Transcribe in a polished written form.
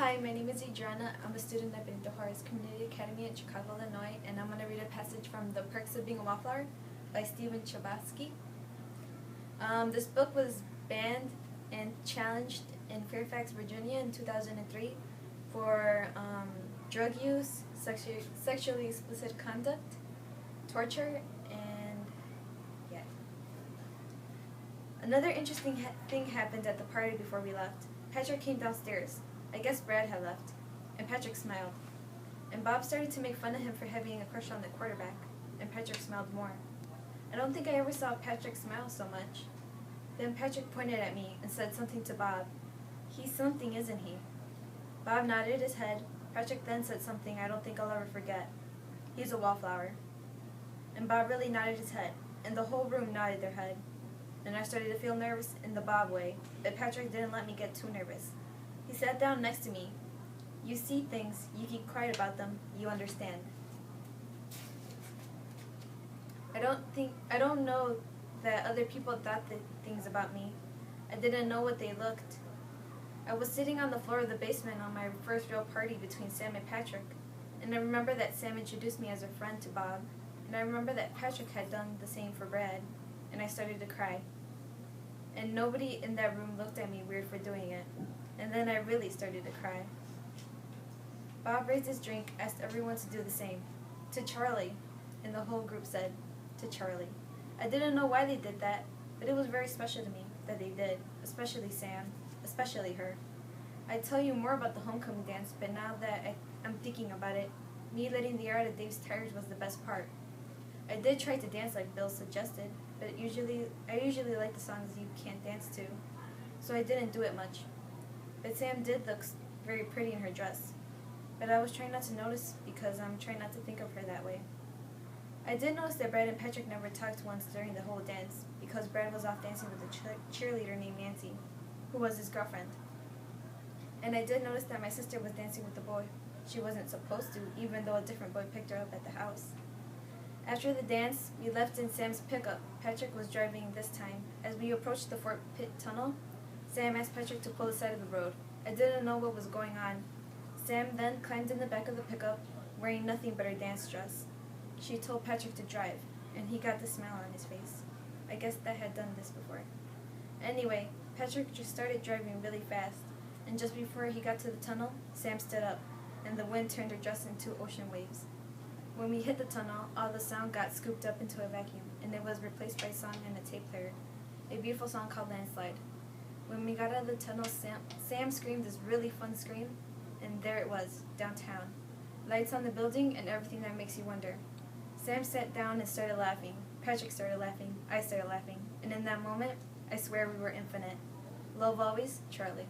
Hi, my name is Adriana. I'm a student at Benito Juarez Community Academy in Chicago, Illinois, and I'm going to read a passage from The Perks of Being a Wallflower by Stephen Chbosky. This book was banned and challenged in Fairfax, Virginia in 2003 for drug use, sexually explicit conduct, torture, and yeah. Another interesting thing happened at the party before we left. Patrick came downstairs. I guess Brad had left, and Patrick smiled. And Bob started to make fun of him for having a crush on the quarterback, and Patrick smiled more. I don't think I ever saw Patrick smile so much. Then Patrick pointed at me and said something to Bob. He's something, isn't he? Bob nodded his head. Patrick then said something I don't think I'll ever forget. He's a wallflower. And Bob really nodded his head, and the whole room nodded their head. And I started to feel nervous in the Bob way, but Patrick didn't let me get too nervous. He sat down next to me. You see things, you keep quiet about them, you understand. I don't know that other people thought the things about me. I didn't know what they looked. I was sitting on the floor of the basement on my first real party between Sam and Patrick, and I remember that Sam introduced me as a friend to Bob, and I remember that Patrick had done the same for Brad, and I started to cry. And nobody in that room looked at me weird for doing it. And then I really started to cry. Bob raised his drink, asked everyone to do the same. To Charlie. And the whole group said, to Charlie. I didn't know why they did that, but it was very special to me that they did, especially Sam, especially her. I'd tell you more about the homecoming dance, but now that I'm thinking about it, me letting the air out of Dave's tires was the best part. I did try to dance like Bill suggested, but I usually like the songs you can't dance to, so I didn't do it much. But Sam did look very pretty in her dress. But I was trying not to notice because I'm trying not to think of her that way. I did notice that Brad and Patrick never talked once during the whole dance because Brad was off dancing with a cheerleader named Nancy, who was his girlfriend. And I did notice that my sister was dancing with the boy. She wasn't supposed to, even though a different boy picked her up at the house. After the dance, we left in Sam's pickup. Patrick was driving this time. As we approached the Fort Pitt Tunnel, Sam asked Patrick to pull aside of the road. I didn't know what was going on. Sam then climbed in the back of the pickup, wearing nothing but her dance dress. She told Patrick to drive, and he got the smile on his face. I guess that had done this before. Anyway, Patrick just started driving really fast, and just before he got to the tunnel, Sam stood up, and the wind turned her dress into ocean waves. When we hit the tunnel, all the sound got scooped up into a vacuum, and it was replaced by a song and a tape player, a beautiful song called Landslide. When we got out of the tunnel, Sam screamed this really fun scream, and there it was, downtown. Lights on the building and everything that makes you wonder. Sam sat down and started laughing. Patrick started laughing. I started laughing. And in that moment, I swear we were infinite. Love always, Charlie.